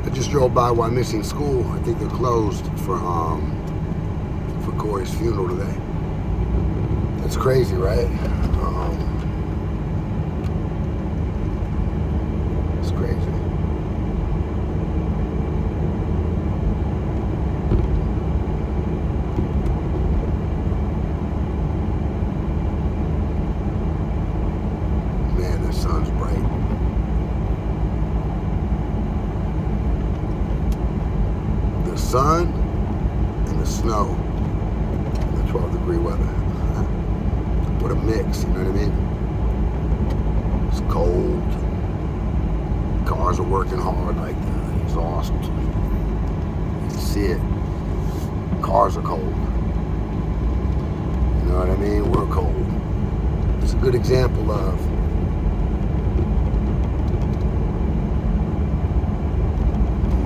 I just drove by Wyomissing School. I think they're closed for Corey's funeral today. That's crazy, right? It's crazy. Man, the sun's bright. The sun and the snow and the 12-degree weather. What a mix, you know what I mean? It's cold. Cars are working hard, like exhaust. You can see it. Cars are cold. You know what I mean? We're cold. It's a good example of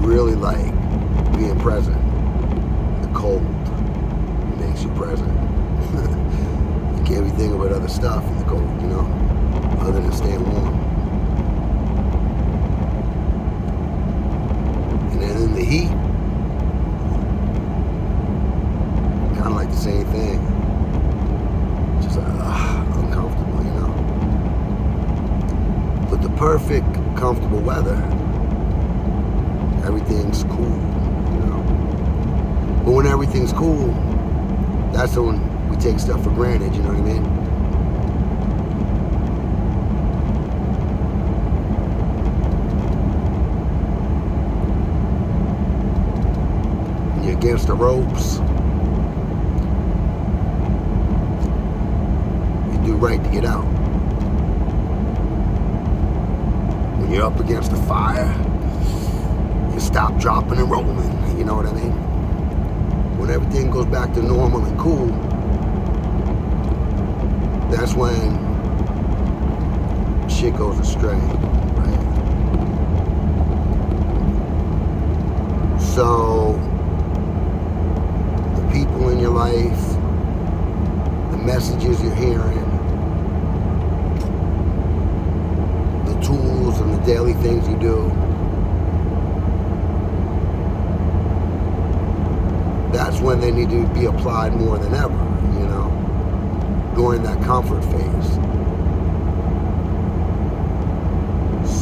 really like being present. The cold makes you present. You can't be thinking about other stuff in the cold, you know, other than staying warm. And then in the heat, kind of like the same thing. Just uncomfortable, you know. But the perfect comfortable weather, everything's cool, you know. But when everything's cool, that's when we take stuff for granted, you know what I mean? When you're against the ropes, you do right to get out. When you're up against the fire, you stop, dropping, and rolling, you know what I mean? When everything goes back to normal and cool, that's when shit goes astray, right? So, the people in your life, the messages you're hearing, the tools and the daily things you do, that's when they need to be applied more than ever, you know, during that comfort phase.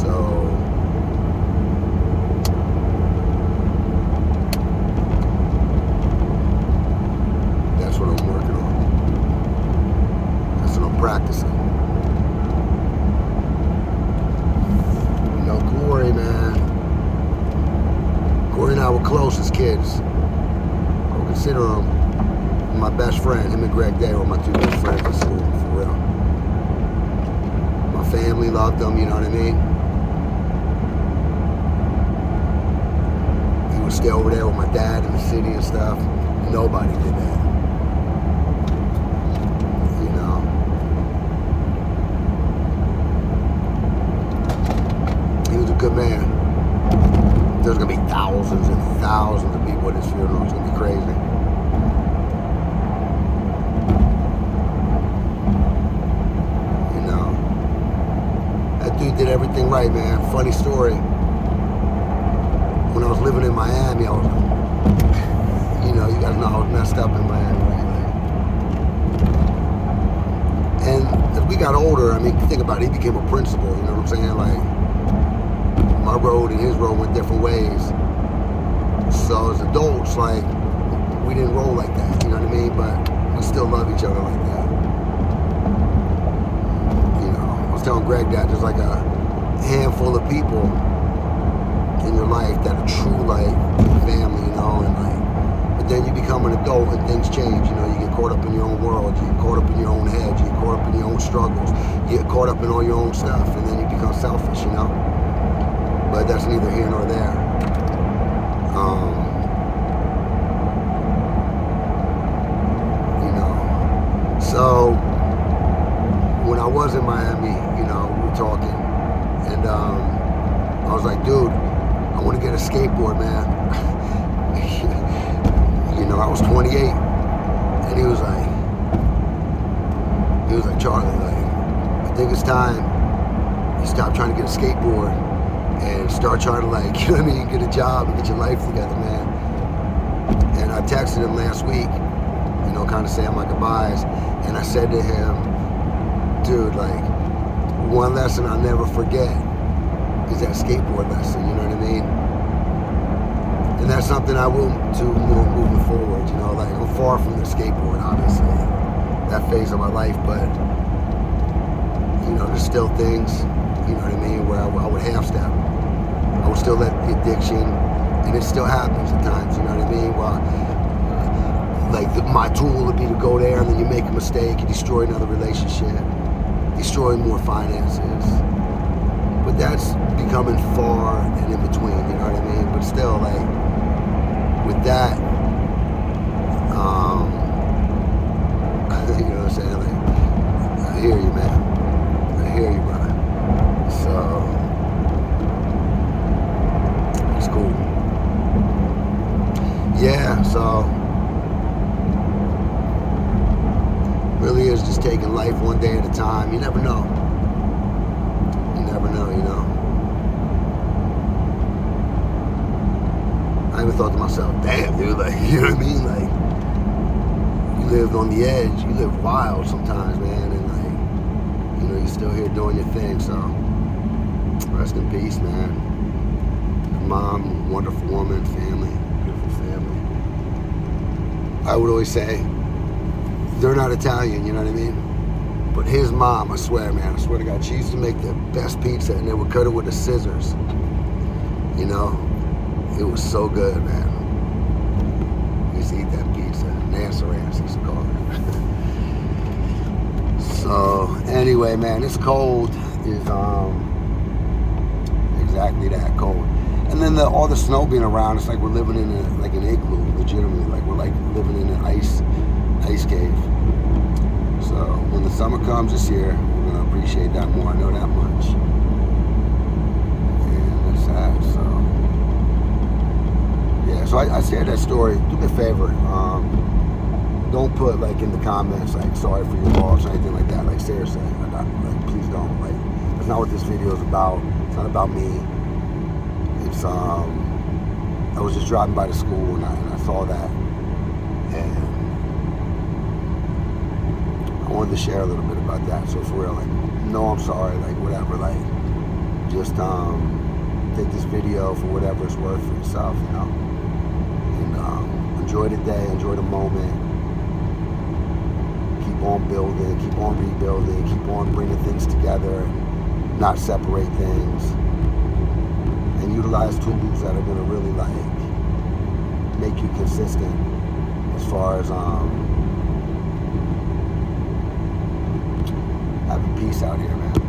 So, that's what I'm working on. That's what I'm practicing. You know, Corey, man. Corey and I were close as kids. Consider him my best friend. Him and Greg Day were my two best friends in school, for real. My family loved him, you know what I mean? He would stay over there with my dad in the city and stuff. Nobody did that. You know? He was a good man. There's gonna be thousands and thousands of people at his funeral. It's gonna be crazy. You know, that dude did everything right, man. Funny story. When I was living in Miami, I was, you know, you guys know I was messed up in Miami, right? And as we got older, I mean, think about it, he became a principal, you know what I'm saying? Like, my road and his road went different ways. So as adults, like, we didn't roll like that, you know what I mean? But we still love each other like that. You know, I was telling Greg that there's like a handful of people in your life that are true, like, family, you know, and like, but then you become an adult and things change, you know, you get caught up in your own world, you get caught up in your own head, you get caught up in your own struggles, you get caught up in all your own stuff, and then you become selfish, you know? But that's neither here nor there. You know, so when I was in Miami, you know, we were talking, and I was like, dude, I want to get a skateboard, man. You know, I was 28, and he was like, Charlie, like, I think it's time you stop trying to get a skateboard and start trying to, like, you know what I mean, get a job and get your life together, man. And I texted him last week, you know, kind of saying my goodbyes, and I said to him, dude, like, one lesson I'll never forget is that skateboard lesson, you know what I mean? And that's something I will do more moving forward, you know, like, I'm far from the skateboard, obviously, that phase of my life, but, you know, there's still things, you know what I mean, where I would half step. I would still let the addiction, and it still happens at times, you know what I mean? Well, like, my tool would be to go there, and then you make a mistake, you destroy another relationship, destroy more finances. But that's becoming far and in between, you know what I mean? But still, like, with that, you know what I'm saying? Like, I hear you, man. I hear you, brother. So, it's cool. Yeah, so, really is just taking life one day at a time. You never know. You never know, you know. I even thought to myself, damn, dude, like, you know what I mean? Like, you lived on the edge. You live wild sometimes, man. And, like, you know, you're still here doing your thing. So, rest in peace, man. Mom, wonderful woman, family, beautiful family. I would always say, they're not Italian, you know what I mean? But his mom, I swear, man, I swear to God, she used to make the best pizza, and they would cut it with the scissors. You know? It was so good, man. We used to eat that pizza. Nasserans used to call it. So, anyway, man, it's cold. Is exactly that, cold. And then all the snow being around, it's like we're living in an igloo, legitimately. Like, we're like living in an ice cave. So when the summer comes this year, we're gonna appreciate that more. I know that much. And that's that. So yeah. So I shared that story. Do me a favor. Don't put, like, in the comments, like, sorry for your loss or anything like that. Like, seriously, like, please don't. Like, that's not what this video is about. It's not about me. It's I was just driving by the school and I saw that, and I wanted to share a little bit about that. So for real, like, no, I'm sorry, like, whatever, like, just take this video for whatever it's worth for yourself, you know, and enjoy the day, enjoy the moment, keep on building, keep on rebuilding, keep on bringing things together, and not separate things, and utilize tools that are going to really, like, make you consistent as far as having peace out here, man.